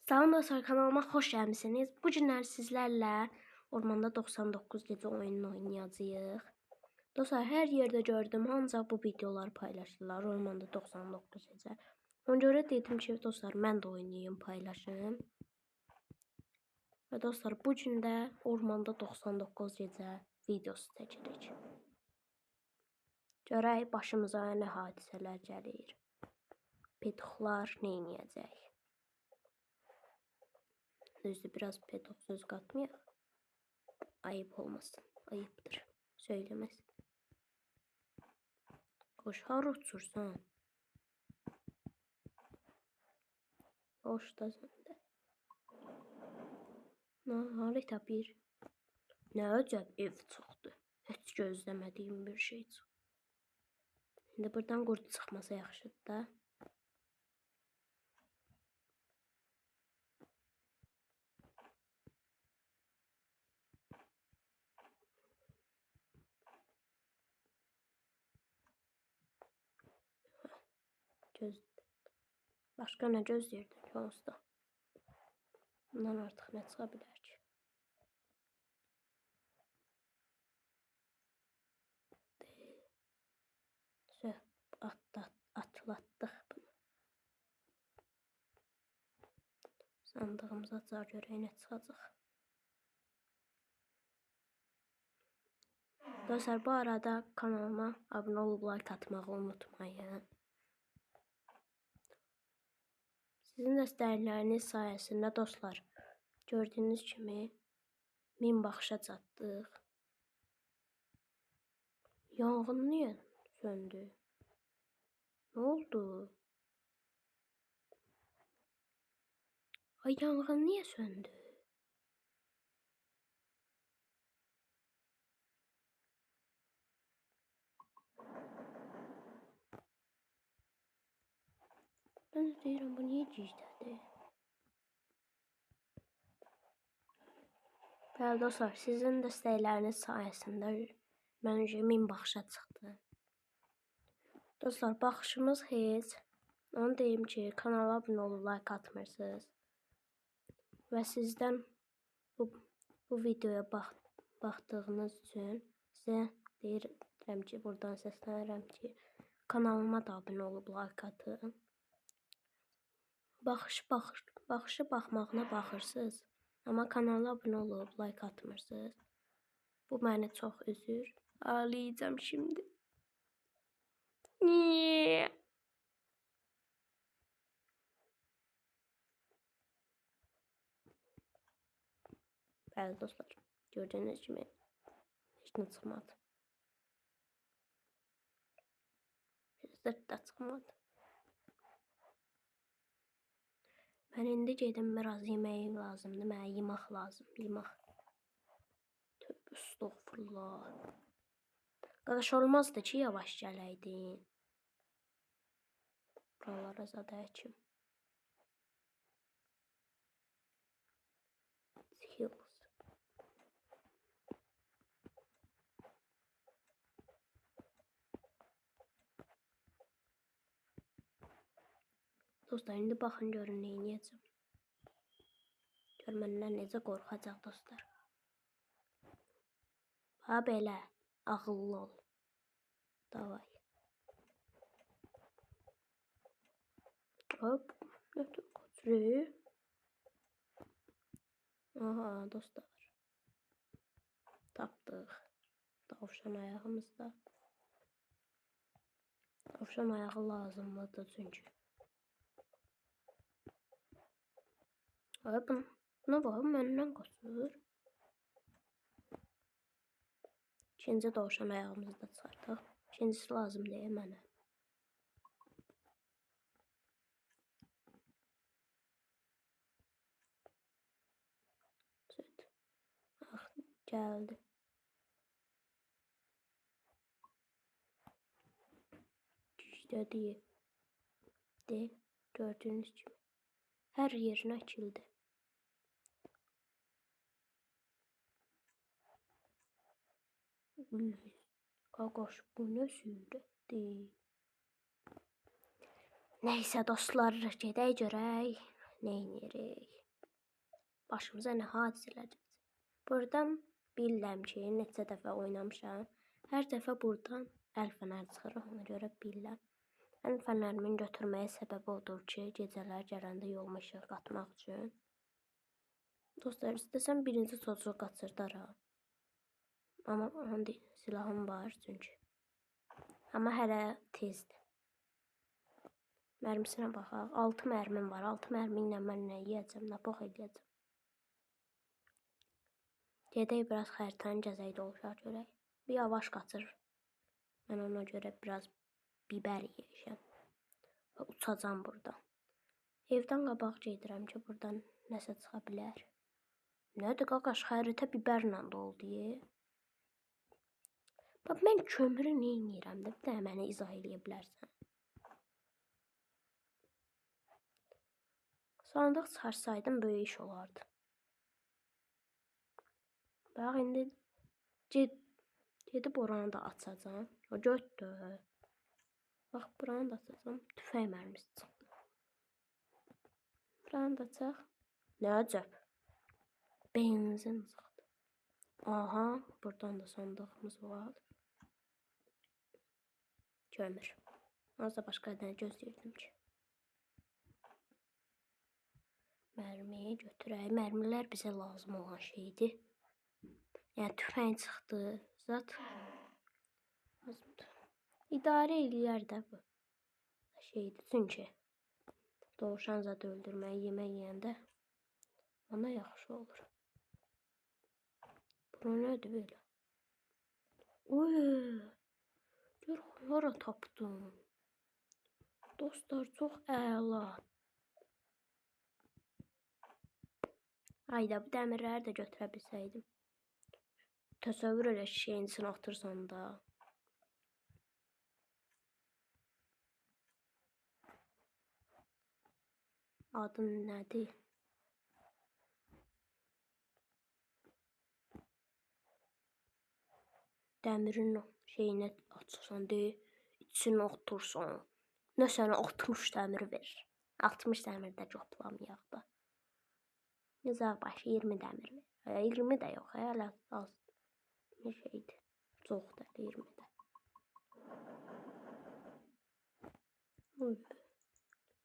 Salam dostlar, kanalıma xoş gəlmisiniz. Bu günlər sizlərlə Ormanda 99 gecə oyununu oynayacağıq. Dostlar, hər yerdə gördüm, ancaq bu videoları paylaşdılar Ormanda 99 gecə. Ona görə dedim ki, dostlar, mən də oynayayım, paylaşım. Və dostlar, bu gün də Ormanda 99 gecə videosu çəkirik. Görək başımıza nə hadisələr gəlir. Petuxlar nə edəcək? Düzdür, biraz petok söz katmayaq. Ayıp olmasın. Ayıptır. Söylemesin. Hoş har uçursan. Hoş da sende. Harita bir. Ne acayip ev çıxdı. Heç gözləmədiyim bir şey çıxdı. Şimdi buradan qurd çıxmasa yaxşıdır da. Başqa nə gözləyirdin ki onsuz? Bundan artıq nə çıxa bilər ki? Atlatdıq bunu. Sandığımıza açar görək nə çıxacaq. Dostlar, bu arada kanalıma abunə olub like atmağı unutmayın. Sizin dəstəkləriniz sayəsində dostlar, gördüyünüz kimi 1000 baxışa çatdıq. Yanğın niyə söndü? Nə oldu? Ay, yanğın niyə söndü? Ben de deyirəm, bu niyə gizlədi? Bəli dostlar, sizin dəstəkləriniz sayəsində mən 1000 baxışa çıxdı. Dostlar, baxışımız heç. Onu deyim ki, kanala abunə olub like atmırsınız. Və sizdən bu videoya baxdığınız üçün sizə deyirəm ki, buradan səslənirəm ki, kanalıma da abunə olub like atın. Baxışı baxmağına baxırsınız, amma kanala abunə olub like atmırsınız. Bu məni çox üzür. Ağlayacağım şimdi. Niye? Bəli dostlar, gördüyünüz kimi heç nə çıxmadı. Zırt da çıxmadı. Mən indi gedim, biraz yemək lazımdır. Mənə yemək lazım, yemək. Tövbe estağfurullah. Qardaş, olmazdı ki, yavaş gələydin. Buralara zadə əkim. Hills. Dostlar, indi baxın görün nə edəcəm. Gör məndən necə qorxacaq dostlar. Ha belə, ağıllı ol. Davay. Hop, nötr qaçırıq. Aha dostlar. Tapdıq. Tavşan ayağımızda. Tavşan ayağı lazımlıdır çünki. Hop, buna baxın, məndən qaçır. İkinci tavşan ayağımızda çıxardıq. İkincisi lazım deyil mənə. Ah, gəldi. Düşdü de, gördüyünüz kimi. Hər yerinə əkildi. Qaqaş, bu nə sürətdir? Neysə dostlar, gedək görək Neynirik? Başımıza nə hadisələr gəldi. Buradan bilirəm ki, neçə dəfə oynamışam. Hər dəfə buradan əl fənər çıxır, ona görə bilirəm. Əl fənərimin götürməyə səbəbi odur ki, gecələr gələndə yoluma işıq qatmaq üçün. Dostlar, istəsəm birinci çocuğu qaçırdaram. Amma silahım var çünki. Amma hələ tezdir. Mərmisinə baxaq. 6 mərmim var. 6 mərmi ilə mən nə yeyəcəm, nə box edəcəm. Gedək biraz xəritəni gəzək, dovşar görək. Bir yavaş qaçır. Mən ona görə biraz biber yeyəcəm. Və uçacam buradan. Evdən qabaq gedirəm ki, buradan nəsə çıxa bilər. Nədir qaqaş, xəritə biberlə doldu. Bax, mən kömürü neynirəm də, bir də mənə izah edə bilərsən. Sandıq çıxarsaydım böyük iş olardı. Bax, indi gedib oranı da açacağım. O götdür. Bax, buranı da açacağım. Tüfəng mərmisi çıxdı. Buranı da açaq. Nə əcəb? Benzin çıxdı. Aha, buradan da sandığımız var. Kömür. Az da başqa nə gözləyirdim ki. Mərmiyi götürək. Mərmilər bizə lazım olan şeydir. Yəni tüfəng çıxdı. Zat lazımdır. İdarə eləyər də bu şeydir. Çünki dovşan zat öldürməyi yemək yeyəndə ona yaxşı olur. Bura nədir belə? Oy! Gör, hara tapdım. Dostlar, çox əla. Ayda bu dəmirləri də götürə bilsəydim. Təsəvvür elə şeyin içine atırsan da. Adın nədir? Dəmirin şeyini açırsan deyil, içine otursan. Nə sənə 60 dəmir verir. 60 dəmir də coplamayaq da. Nizaq başı 20 dəmir verir. 20 də yox, hələ az. Ne şeydir? Çox da 20 də.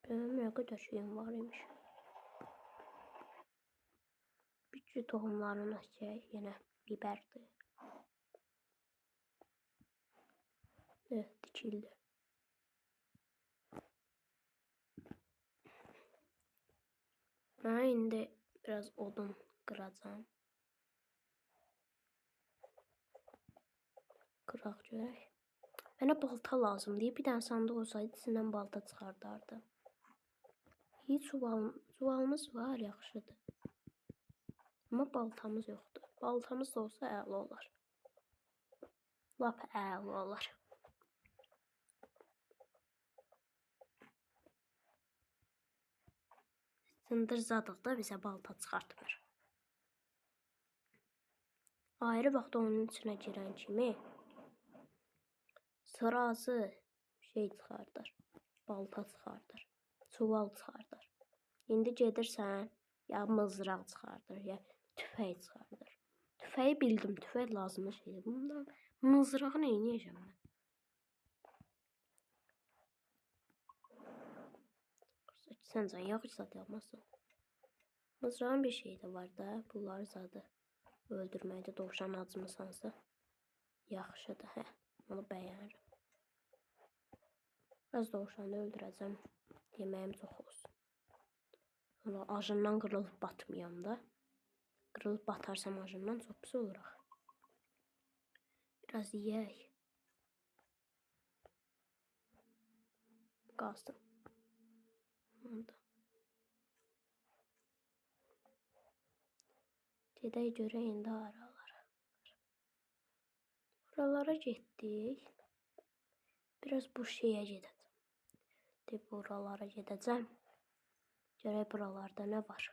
Benim ne kadar şeyim var imiş. Bitki tohumlarını açacağıq. Yenə biberdir. Evet, dikildi. Ben indi biraz odun qıracağım. Qıraq görək. Mənə balta lazımdır. Bir dənə sandıq olsaydı içindən balta çıxardardı. Hiç çuvalımız var, yaxşıdır. Amma baltamız yoxdur. Baltamız da olsa əla olar. Lap əla olar. Sındırzadıq da bizə balta çıxartmır. Ayrı vaxt onun içine girən kimi sırası şey çıxardır. Balta çıxardır. Çuval çıxardır. İndi gedirsən, ya mızraq çıxardır, ya tüfəng çıxardır. Tüfəyi bildim, tüfəng lazımlı şeydir. Bundan mızrağı nə edəcəm mən? Sən can yaxşı zat yapmasın. Mızrağın bir şeyi de var da, bunları zadı öldürməkdə dovşan acımısansa yaxşıdır, hə. Onu bəyənirim. Biraz dovşanı öldürəcəm. Yeməyim çox olsun. Sonra ajından qırılıb batmayam da. Qırılıb batarsam ajından çox pis oluraq. Biraz yeyək. Qalsın. Onda. Gedək görək indi aralara. Buralara getdik. Biraz bu şeyə gedəcəm. Deyib buralara gedəcəm. Görək buralarda nə var.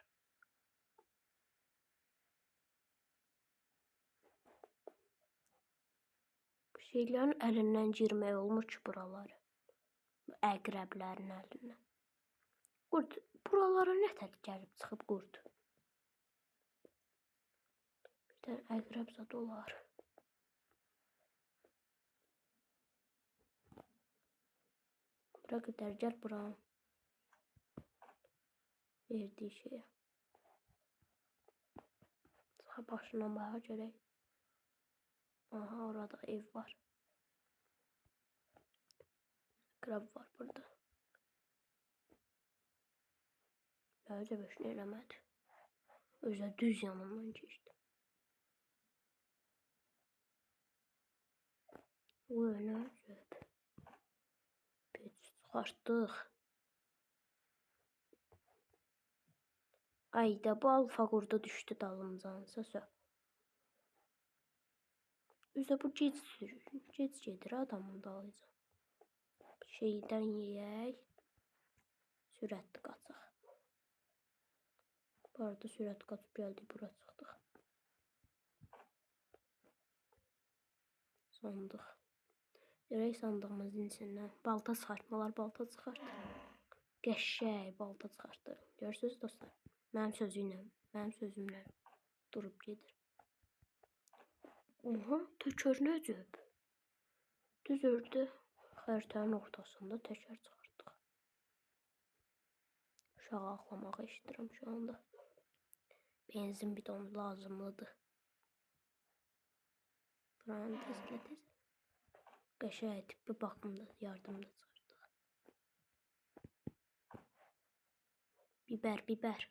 Bu şeylərin əlindən girmək olmur ki buraları. Əqrəblərin əlindən. Buralara nətər gəlib çıxıb qurd? Bir dənə əqrəb zad olar. Bura qədər gəl bura. Verdiyi şeyə. Sağ başından baxa görək. Aha, orada ev var. Əqrəb var burada. Bəlkə beşini eləmədi. Özə düz yanımdan keçdi. O nə cəb. Biz çıxartdıq. Ayda bu alfa qurdu düşdü dalımcansa söv. Üzə bu gec sürür. Gec gedir adamın dalıyca. Şeydən yeyək. Sürətli qaçaq. Bu arada sürət qaçıb gəldik, bura çıxdıq. Sandıq. Görək sandığımızın içindən. Balta çıxartmalar, balta çıxart. Qəşəng balta çıxartdı. Görürsünüz dostlar? Mənim sözümlə durub gedir. Oha, təkər necəb? Düz ördü. Xəritənin ortasında təkər çıxartdıq. Uşağı ağlamağı eşidirəm şu anda. Benzin bidonu lazımlıdır. Buranı tezlə. Qəşəng tibbi baxımda yardımda çıxartdıq. Biber.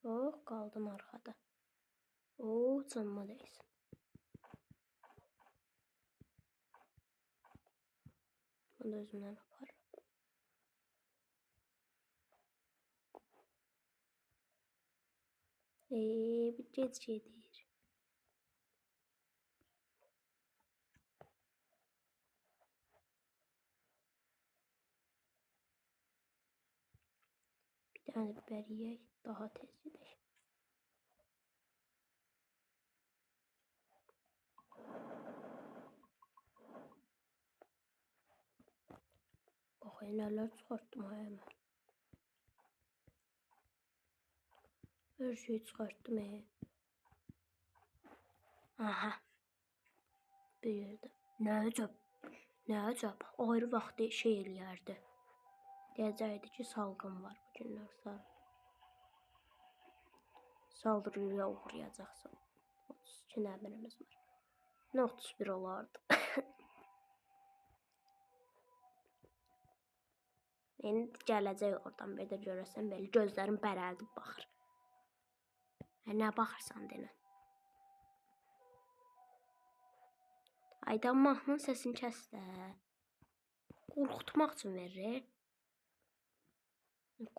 Oh, qaldım arxada. Oo, canıma dəysin. Bunu da özümdən aparım. Bir gec gedir. Bir tane biber yiyək, daha tez gedək. Baxay, nələr çıxartdım həmən. Her şeyi çıxartdım. Aha. Bir yerdə. Nə əcəb. Ayrı vaxtı şey eləyərdi. Deyəcəkdi ki, salqın var bu günlər. Saldırıya uğrayacaqsan. 32 nəbirimiz var. Nə 31 olardı. İndi gələcək oradan bir də görəsən belə gözlərim bərəldib baxır. Nə baxırsan denən? Aydan mahnının səsini kəs də. Qorxutmaq üçün verir.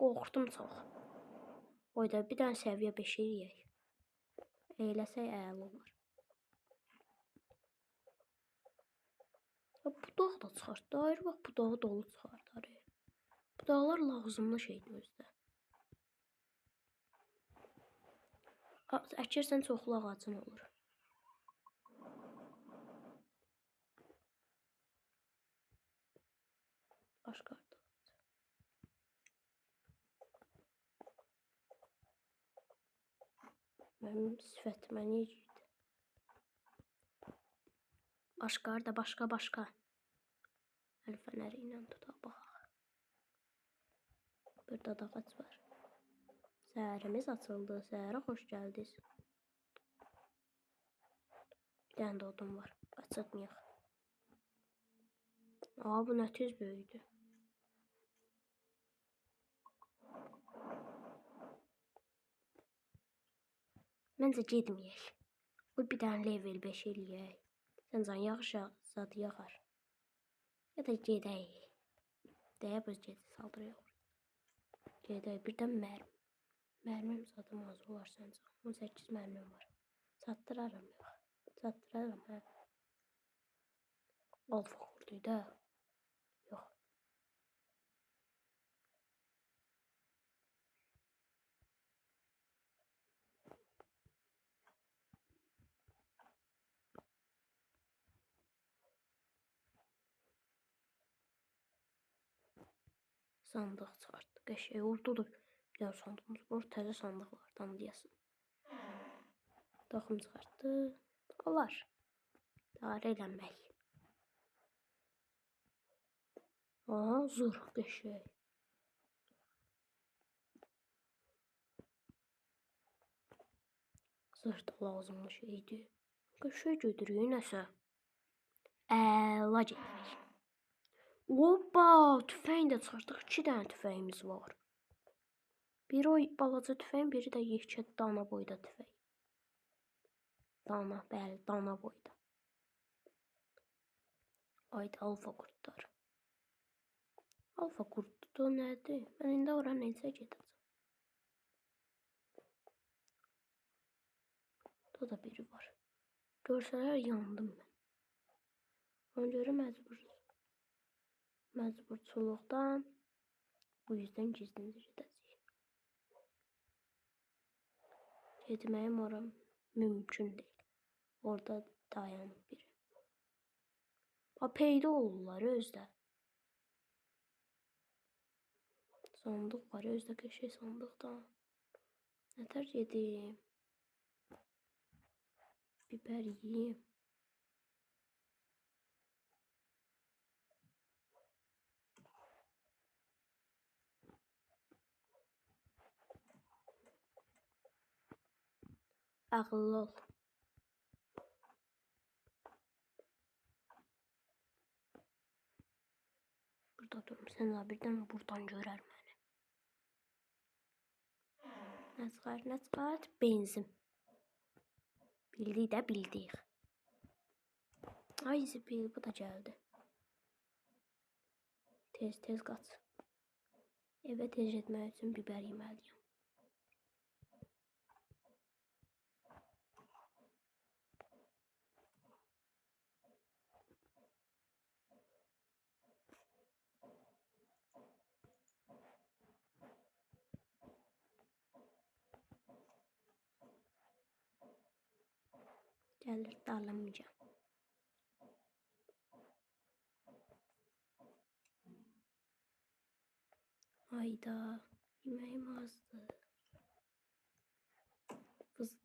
Qorxdum çox. Oyda bir dənə səviyyə 5 eləyək. Eyləsək əla olar. Budaq da çıxartdı. Ayrı bax budağı dolu çıxartar. Budaqlar lazımlı şeydir özdə. Əkirsən çoxlu ağacın olur. Başqa artıq. Mənim sifətimə niyə girdi? Başqa. Əl fənəri ilə tutaq baxaq. Burada da ağac var. Səhərimiz açıldı. Səhərə xoş gəldiniz. Bir dənə də odun var. Qaçırtmayaq. Bu nə tez böyüdü. Məncə getməyək. Bu bir dənə level 5 eləyək. Səncə yağış zad yağar. Ya da gedək. Deyib öz gedi saldırıyıq. Gedək. Birdən mərmim zadım az olar səncə. 18 mərmim var. Çatdıraram yox. Çatdıraram hə. Alfa qurduydu da. Yox. Sandıq çıxartdı. Qəşəng orada da bir dənə sandığımız var. Təzə sandıqlardan deyəsən. Toxum çıxartdı. Olar. İdarə eləmək. Aha, zırh qəşəng. Zırh da lazımlı şeydir. Qəşəng götürüyor nəsə. Əla gedirik. Hoppa, tüfəng də çıxartdıq. 2 dənə tüfəyimiz var. Biri o balaca tüfəng, biri də yekə dana boyda tüfəng. Dana, bəli, dana boyda. Haydi alfa qurtlar. Alfa qurtu nədir? Mən indi ora necə gedəcəm? Burada da biri var. Görsələr yandım mən. Ona görə məcburçuluqdan bu yüzden gizlincə gedəcəyik. Getməyim ora mümkün deyil. Orada dayanıb biri. Peyda olurlar özdə. Sandıq var, özdə qəşəng sandıqda. Nətər gedim? Biber yiyeyim. Ağıllı ol. Burada durum. Sen daha birden buradan görer beni. Ne çıkar? Benzin. Bildik də bildik. Ay zibil, bu da geldi. Tez qaç. Evə tez etmək üçün biber yeməliyəm. Gəlir, darlamayacağım. Hayda, yemeğim azdı. Fızda.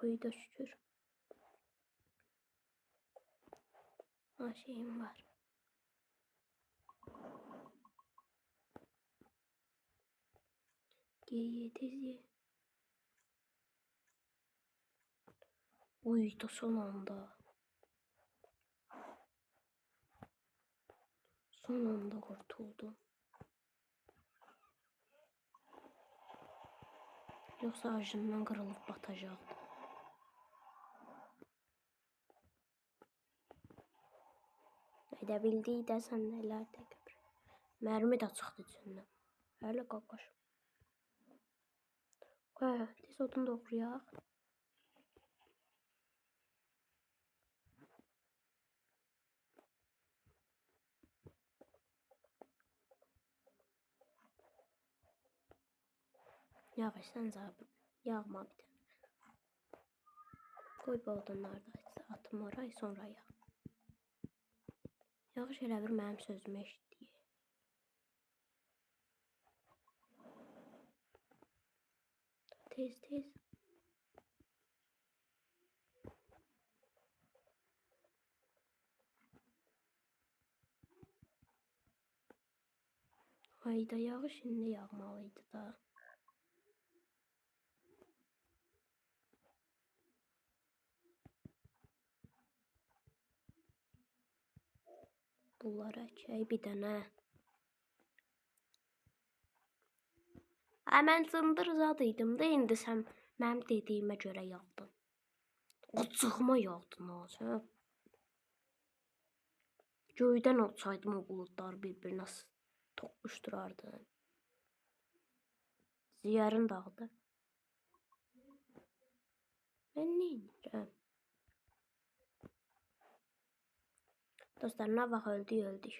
Oyda şükür. Ha şeyim var. Ye tez ye. Oyda son anda. Son anda kurtuldum. Yoksa ağacımdan kırılıp batacaktı. Edebildiği de sen neler de gör. Mermi de çıktı içinden. Öyle kakış. Tez odun doğrayaq. Yavaş sen zabı. Yağma bir tane. Koy bu odunları da atım oraya sonra yağ. Yağış elə bir mənim sözümü eşitdiyi. Tez. Hayda yağış indi yağmalıydı da. Bunlara çay bir dənə. Mən cındır zad idim də indi sən mənim dediyimə görə yağdın. Açığıma yağdın ha. Göydən olsaydım o buludlar bir-birinə toqquşdurardı. Ziyarın dağdı. Mən nə edirəm? Dostlar, nə vaxt öldük.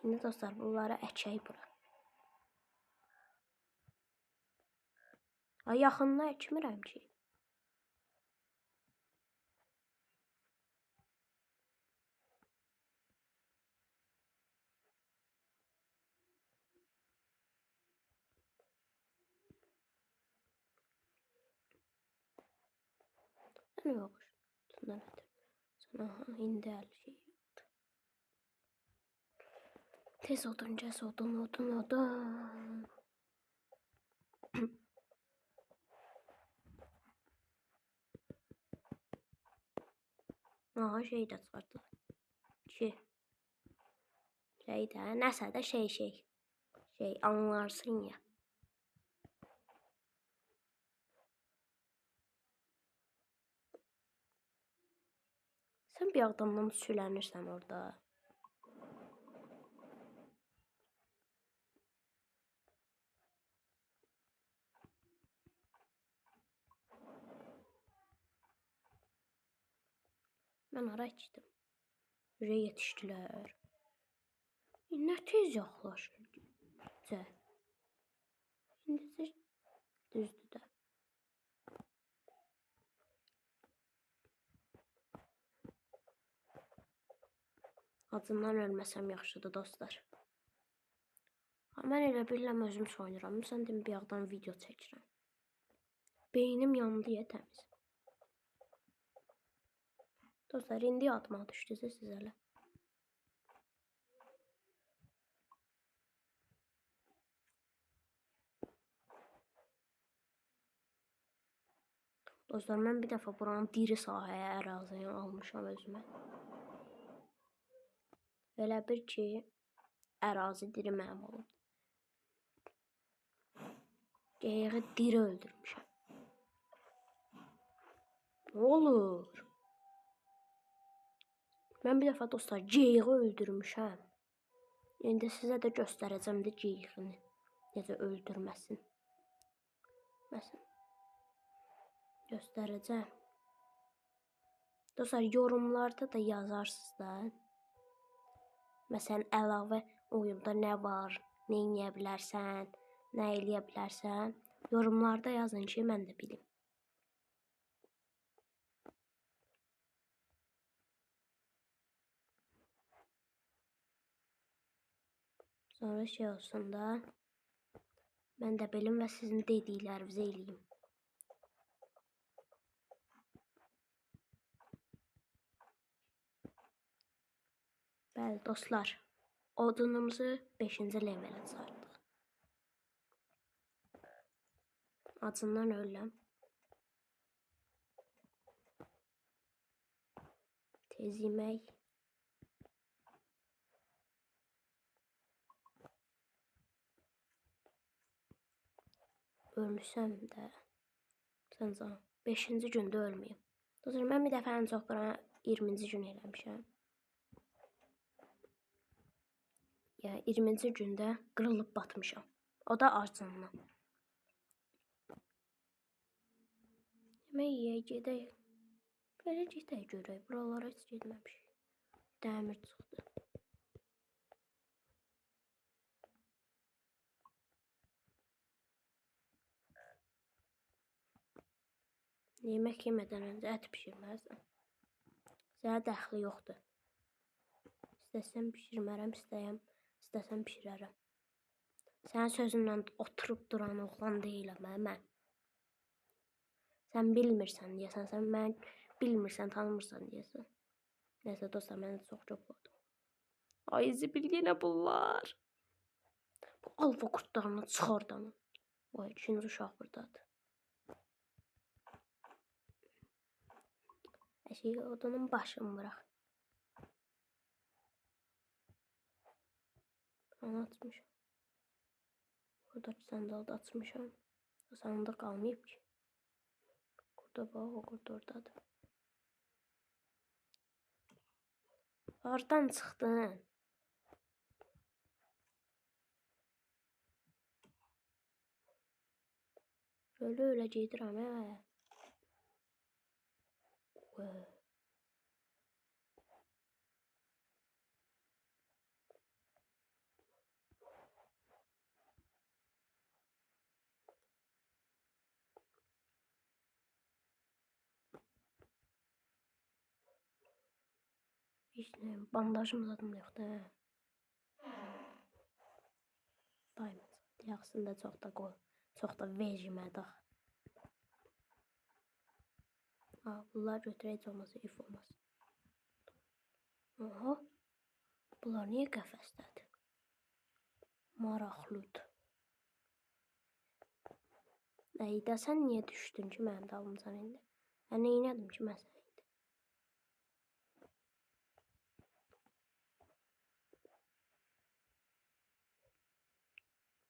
İndi dostlar bunları əkək bura. Ay yaxınına əkmirəm ki. Nə yox. Şundan ötürü. Sonra indi hər şey. Tez odun, cəz odun. Aha şey də çıxartdı. Şey də, nəsə də şey anlarsın ya. Sən bir adamdan sülənirsən orada. Mən ara içdim. Ürə yetişdilər. Nə tez yaxlaşır. İndi düzdür də. Acından ölməsəm yaxşıdır dostlar. Mən elə bilirəm özüm soyunuram. Sən deyim bir yaxdan video çəkirəm. Beynim yandı ya təmiz. Dostlar indi yadıma düşdüsə siz hələ. Dostlar mən bir dəfə buranın diri sahəyə ərazini almışam özümə. Elə bir ki ərazi diri mənim olub. Geyiği diri öldürmüşəm. Nə olur? Mən bir dəfə dostlar geyiği öldürmüşəm. İndi sizə də göstərəcəm də geyiğini. Necə öldürməsin. Məsələn. Göstərəcəm. Dostlar yorumlarda da yazarsınız da. Məsələn əlavə oyunda nə var, nə edə bilərsən, nə eləyə bilərsən. Yorumlarda yazın ki mən də bilim. Sonra şey olsun da mən də bilim və sizin dediklərinizi eləyim. Bəli dostlar, odunumuzu 5-ci levelə çıxartdıq. Acından ölürəm. Tez yemək. Ölsəm də sən 5-ci gündə ölməyim. Dostlar mən bir dəfə ən çox bura 20-ci gün eləmişəm. Ya 20-ci gündə qırılıb batmışam. O da acından. Yemək yeyək, gedək. Belə gedək görək. Buralara heç getməmişik. Dəmir çıxdı. Yemək yemədən öncə ət pişirməzdim. Sənə dəxli yoxdur. İstəsəm pişirmərəm, istəsəm pişirərəm. Sənin sözündən oturub duran oğlan deyiləm mən. Sən bilmirsən deyəsən, sən mən bilmirsən, tanımırsan deyəsən. Nəysə dostlar, mən çox yoxladım. Ay zibil yenə bunlar. Bu alfa qurtlarını çıxardanım. Vay, ikinci uşaq buradadır. Əşi, odunun başını bırax. Onu açmışam. Buradakı sandalda açmışam. O sandal qalmayıb ki. Burada bax, o qurd oradadır. Hardan çıxdın? Ölə gedirəm, Heç nə, bandajım zadım yoxdur. Daimaz. Yaxşısında çox da vecmədik. Ha, bunlar götürək olmasa if olmaz. Aha. Bunlar niyə qəfəsdədir? Maraqlıdır. Əydə sən niyə düşdün ki mənim dalımcan indi? Mən neynədim ki mən sənə indi?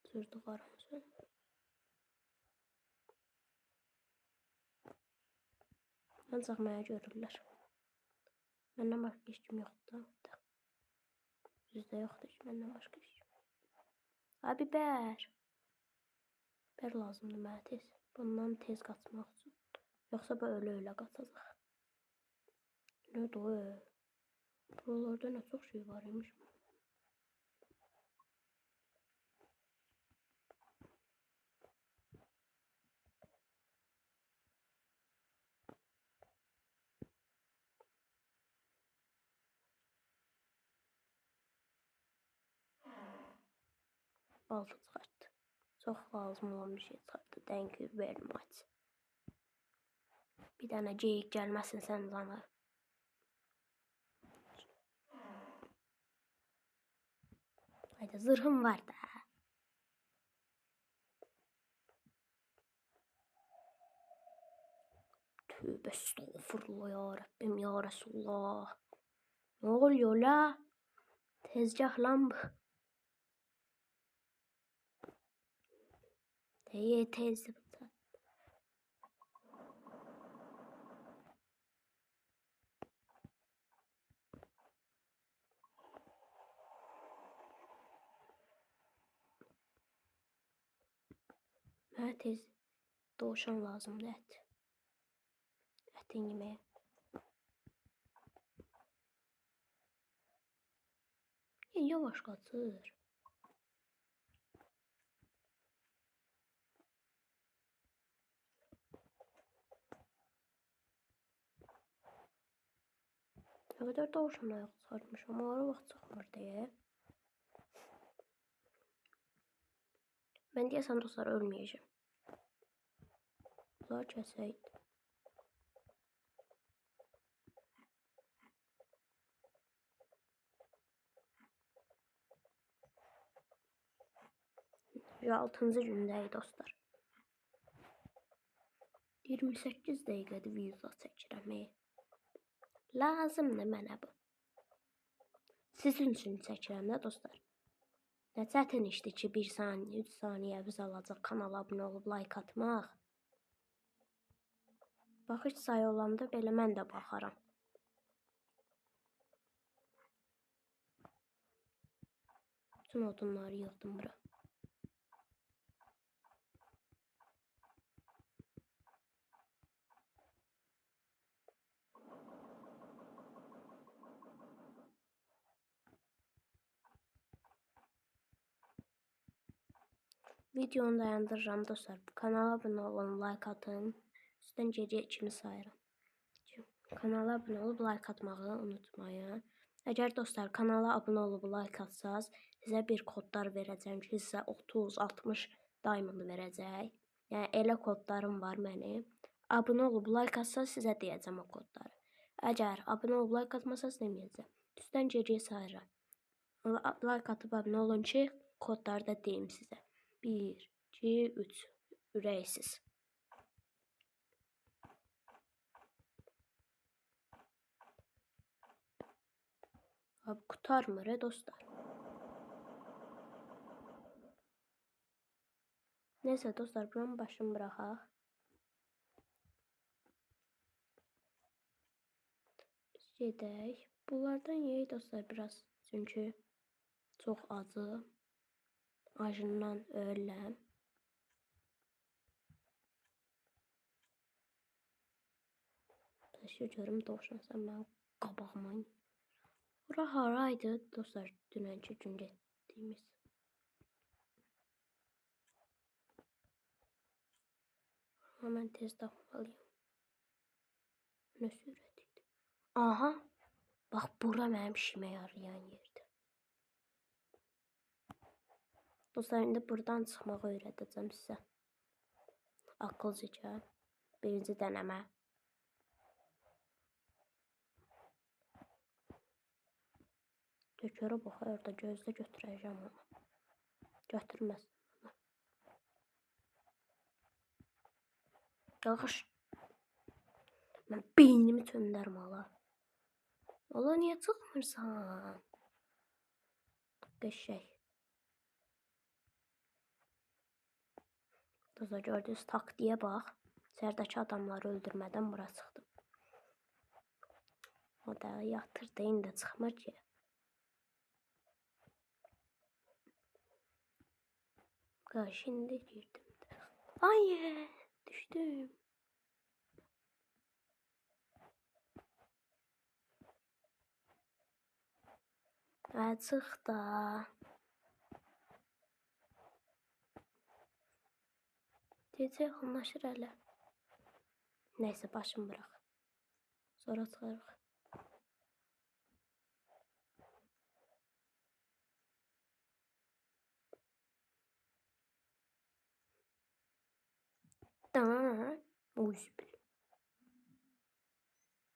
Sürdü qaransı. Ancaq mənə görürlər. Məndən başqa heç kim yoxdur da. Bizdə yoxdur ki məndən başqa heç kim. Ha, biber. Biber lazımdır mənə tez. Bundan tez qaçmaq üçün. Yoxsa bu ölə qaçacaq. Nədir o? Buralarda nə çox şey var imiş. Balta çıxartdı. Çox lazım olan bir şey çıxartdı. Thank you very much. Bir dənə geyik gəlməsin sən zana. Hayda, zırhım var da. Tövbe estağfurullah ya Rabbim ya Resulullah. Ne oluyor la? Tezgah lan bu. Tez. Mənə tez dovşan lazımdır ət. Ətin yeməyə. Yavaş qaçır. Ne kadar dovşan ayaq çıxartmışam, ara vaxt çıxmır deyə. Mən deyəsən dostlar ölməyəcəm. Bunlar kəsəydi. Ve 6-cı gündəyik dostlar. 28 dəqiqədir video çəkirəm. Lazımdır mənə bu. Sizin üçün çəkirəm də dostlar. Nə çətin işdir ki 1 saniyə, 3 saniyə biz alacaq kanala abunə olub like atmaq. Baxış sayı olanda belə mən də baxaram. Bütün odunları yığdım bura. Videonu dayandırıram dostlar. Kanala abunə olun, like atın. Üstdən geriyə 2-ni sayıram. Kanala abunə olub like atmağı unutmayın. Əgər dostlar kanala abunə olub like atsaz, sizə bir kodlar verəcəm ki, sizə 30-60 diamond verəcək. Yəni elə kodlarım var mənim. Abunə olub like atsaz sizə deyəcəm o kodları. Əgər abunə olub like atmasaz deməyəcəm. Üstdən geriyə sayıram. Like atıp abunə olun ki, kodları da deyim sizə. 1, 2, 3. Ürəksiz. Abi kurtarmır dostlar. Neyse dostlar buranın başını bırakaq. Biz gedək. Bunlardan yeyək dostlar biraz. Çünkü çok acı. Acından öləm. Taşı görüm dovşan sən mənim qabağıma. Bura haraydı dostlar dünənki gün getdiyimiz. Hemen tez tapmalıyım. Ne sürətiydi? Aha. Bax, bura mənim işimə yarayan yerdir. Dostlar, indi buradan çıxmağı öyrədəcəm sizə. Akıllıca. Birinci dənəmə. Götürə bax, orada gözlə götürəcəm onu. Götürməz. Yavaş. Mən beynimi çöndərəm ala. Ala, niyə çıxmırsan? Qəşəng. Dostlar, gördünüz, taktiyə bax. İçəridəki adamları öldürmədən bura çıxdım. O da yatırdı, indi çıxmır ki. Şimdi girdim. Ay, düşdüm. Çıx da. Tezcə yaxınlaşır hələ. Neyse, başım bırak. Sonra çıxarıq. Uyusul.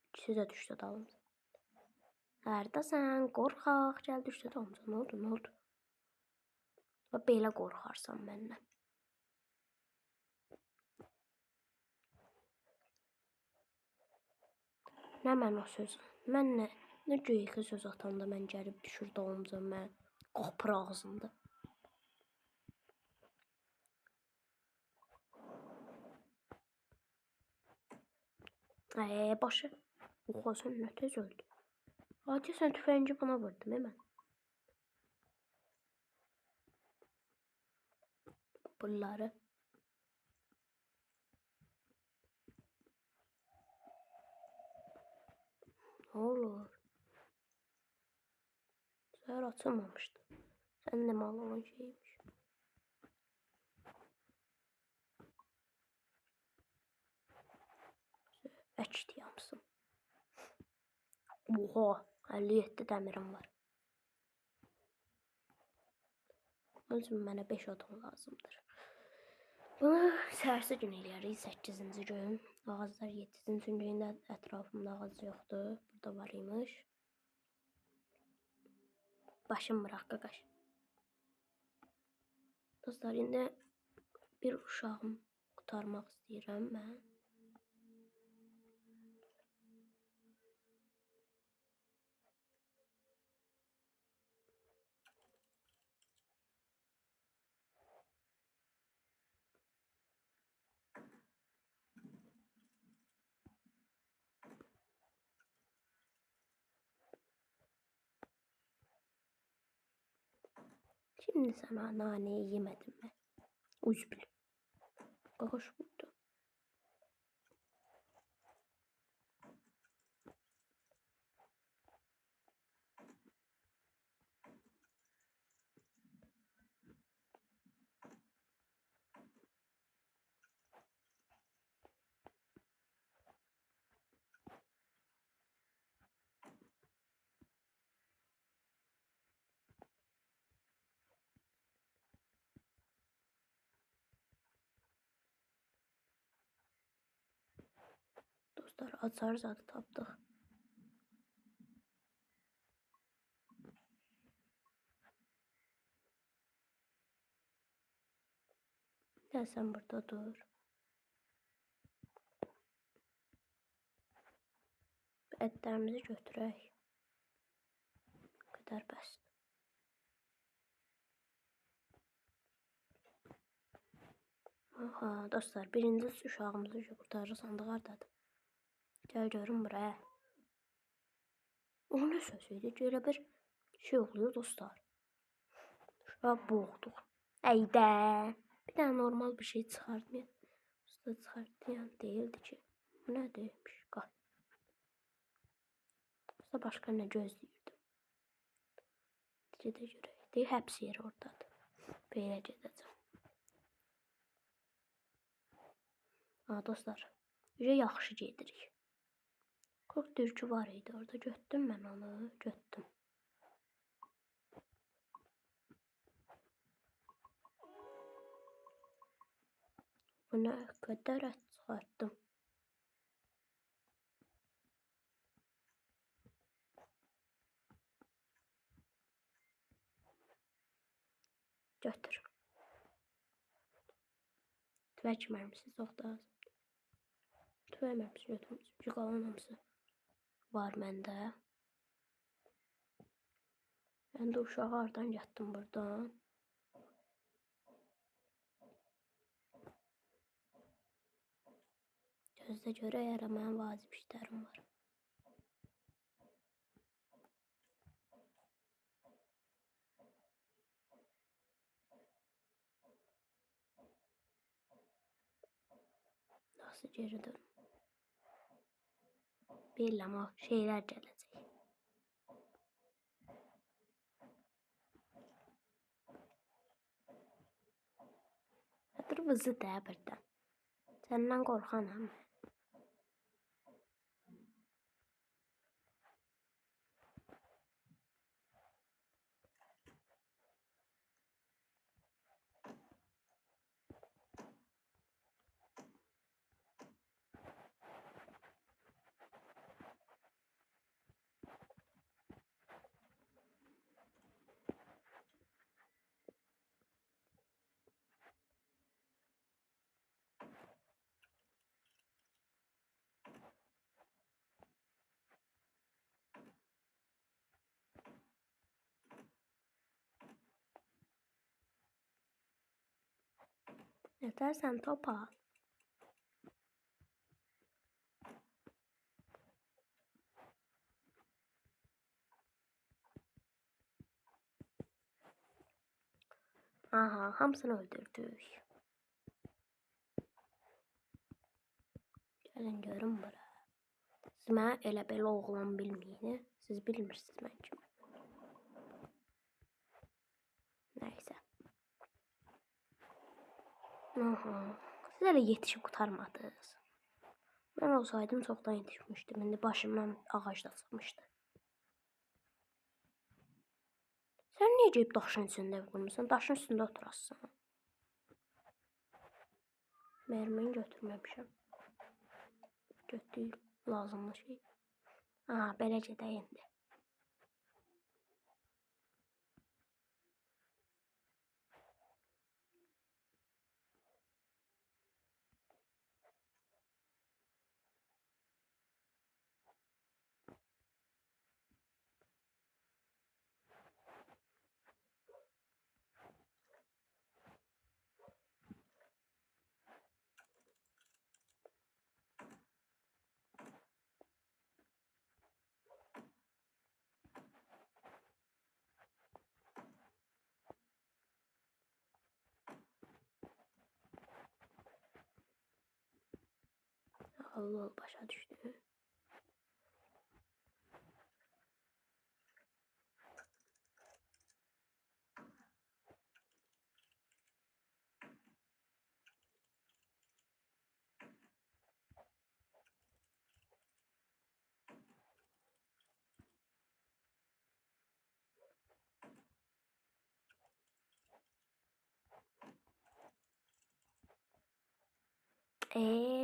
İkisi də düşdü dalımıza. Hardasan? Qorxaq. Gəl düşdü dalımıza. Nə oldu? Nə oldu? Belə qorxarsan məndən. Nə mən o söz? Mən nə göyəki söz atanda mən gəlib düşür dalımıza, mən qapır ağzında. Başı. Oha, sen ne tez öldü. Hadi sen tüfeğinci buna vurdum hemen. Bunları. Ne olur? Zəhər açılmamışdı. Sen de mal olan şeymiş. Əkdi yamsın. Oha, 57 dəmirim var. Onun üçün mənə 5 adam lazımdır. Bunu səhərsi gün eləyərik, 8-ci gün. Ağaclar 7-ci gündə ətrafımda ağac yoxdur. Burada var imiş. Başım bırak qaqaş. Dostlar, indi bir uşağım qurtarmaq istəyirəm mən. Şimdi sana naneyi yemedim mi? Üzbül. Qaqaş vurdu. Dostlar, açar zadı tapdıq. Gəl sən burada dur. Etlərimizi götürək. Bu qədər bəsdir. Aha, dostlar, birinci uşağımızı qurtarır, sandıq hardadır. Gəl görün buraya. O ne sözüydü? Görə bir şey oluyor dostlar. Uşağı boğduq. Əydə. Bir tane normal bir şey çıxartmıyor. Usta çıxartmayan değildi ki. Bu nə deyilmiş? Qal. Usta başqa nə gözləyirdim. Gedə görək. Həbs yeri oradadır. Belə gedəcəm. Dostlar, yaxşı gedirik. Korkturucu var idi orada. Götdüm mən onu. Götdüm. Bu nə qədər ət çıxartdım. Götür. Tüvək mərmisi çox da az. Tüvək mərmisi götürmüşüm. Çünki qalan hamısı var məndə. Mən də uşağı hardan yatdım buradan. Gözdə görə əgər mənim vacib işlərim var. Nasıl geri dön? Bilmem o şeyler gelecek. Dur vızı da birden. Senden korkanam. Yeter sen topa. Aha, hamısını öldürdük. Gəlin görün bura. Siz mənə elə belə oğlan bilməyin. Siz bilmirsiniz mən kim. Neyse. Aha, siz elə yetişib qurtarmadınız. Mən olsaydım çoxdan yetişmişdim. İndi başımdan ağac da çıxmışdı. Sən niyə gəlib daşın üstündə qurmusan? Daşın üstündə oturasın. Mermini götürməmişəm. Götüreyim lazımlı şey. Aha, beləcə də indi. Allah başa düşdü.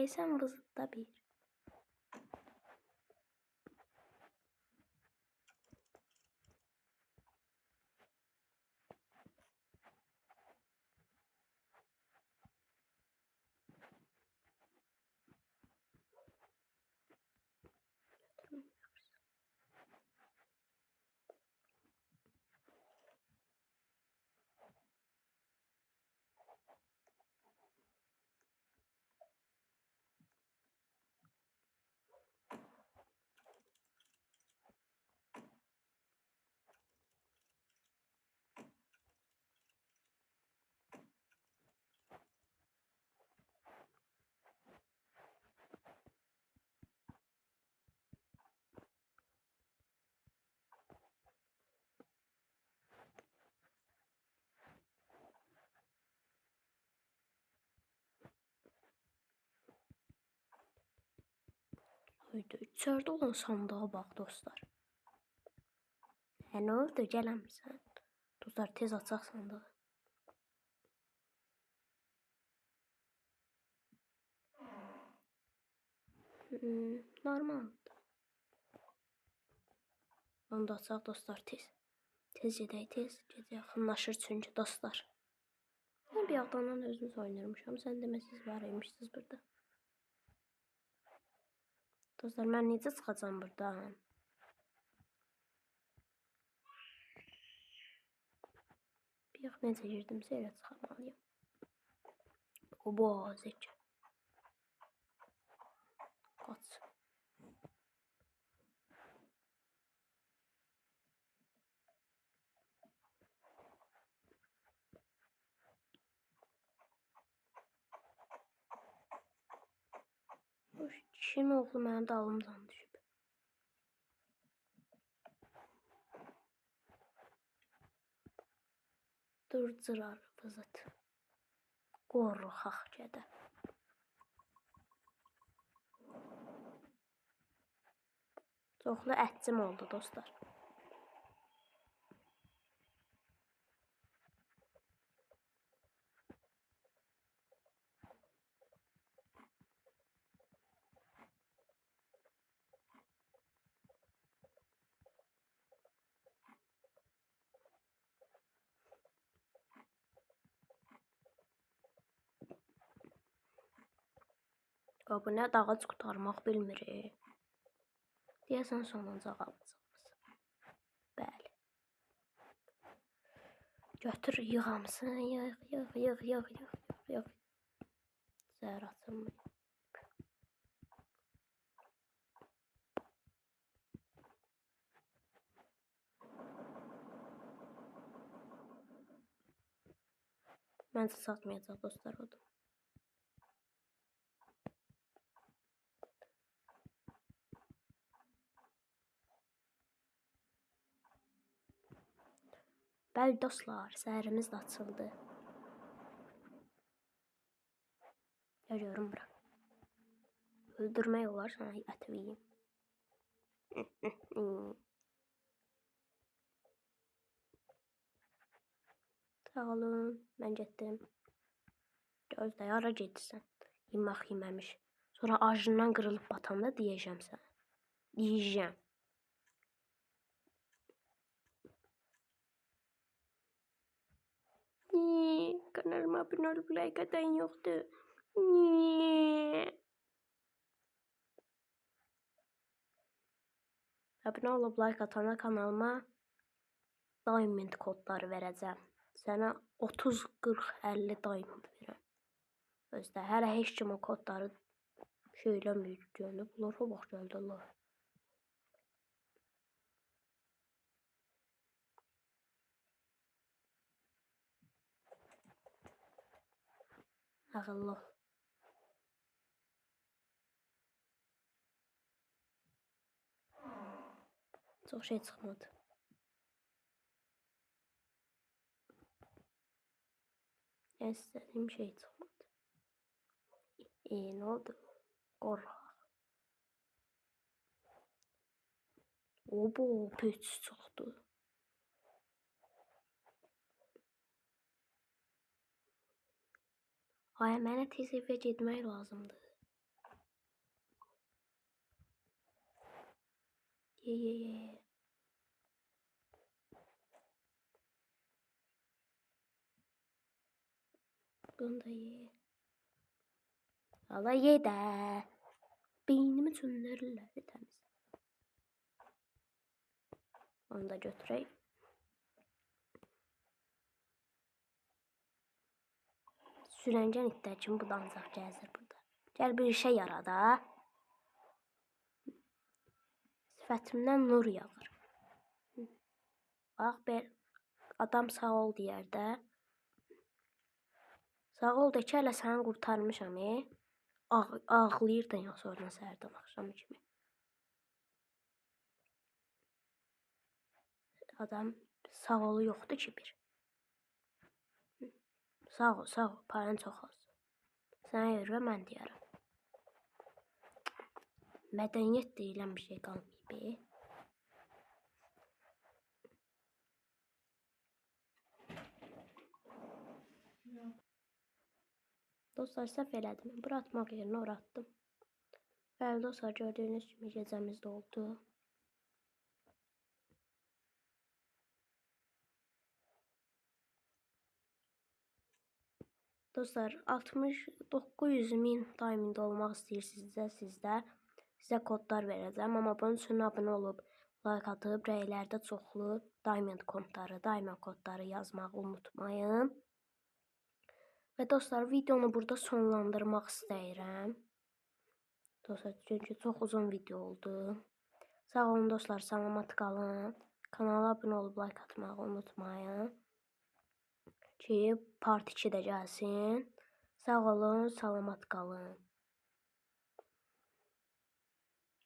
Sen vızıtla bir. İçeride olan sandığa bax dostlar. Nə oldu? Gəlməsən. Dostlar tez açaq sandığı. Normaldır. Onu da açaq dostlar tez. Tez gedək, tez. Gecə yaxınlaşır çünki dostlar. Mən bir yaxdandan özünüz oynayırmışam. Sən demə siz var imişsiniz burada. Dostlar mən necə çıxacam buradan? Bir yax necə girdimsə elə çıxamalıyım. Obo zeki. Qaç. Kişinin oğlu mənim dalımdan düşüb. Durdurar vızıt. Qorxaq gədə. Çoxlu ətcim oldu dostlar. Bu nə ağac qurtarmaq bilmir. Deyəsən sonuncu ağacımız. Bəli. Götür yığ hamısını, yığ. Zəhər atılmır. Məncə satmayacaq dostlar odur. Bəli dostlar, səhərimiz də açıldı. Görüyorum bura. Öldürmək olar, sana ətimi yiyeyim. Sağ olun, mən getdim. Gözlə, hara gedirsən? Yemək yeməmiş. Sonra acından qırılıb batanda deyəcəm sənə. Deyəcəm. Kanalıma abone olup like atan yoktu. Abone olup like atana kanalıma diamond kodları verəcəm. Sənə 30, 40, 50 diamond verəm. Özdə hələ heç kim o kodları şeyləməyir. Gəlib, bunlara bax gəldilər. Ağıllı ol. Çox şey çıxmadı. İstədiyim şey çıxmadı. Nə oldu? Qorxaq. Obo, püç çıxdı. Ay, mənə tez evə getmək lazımdır. Ye. Bunu da ye. Valla ye də. Beynimi çöndürürlər təmiz. Onu da götürək. Sürəngən itlər kimi bu da ancaq gəzir burada. Gəl bir işə yarada. Sifətimdən nur yağır. Bax, adam sağ ol deyər də. Sağ ol da ki, hələ səni qurtarmışam. Ağlayır da ya sonra səhərdən axşam kimi. Adam sağ olu yoxdur ki bir. Sağ ol, paran çox az. Sənə yer və mən deyərəm. mədəniyyət deyilən bir şey qalmayıb. Dostlar, səhv elədim. Bura atmaq yerinə ora attım. Bəli dostlar, gördüyünüz kimi gecəmiz doldu. Dostlar, 69.000 diamond olmaq istəyirsinizsə sizə kodlar verəcəm. Amma bunun üçün abunə olub, like atıb, rəylərdə çoxlu diamond kodları yazmağı unutmayın. Və dostlar, videonu burada sonlandırmaq istəyirəm. Dostlar, çünki çox uzun video oldu. Sağ olun dostlar, salamat qalın. Kanala abunə olub, like atmağı unutmayın. Ki, part 2 də gəlsin. Sağ olun, salamat qalın.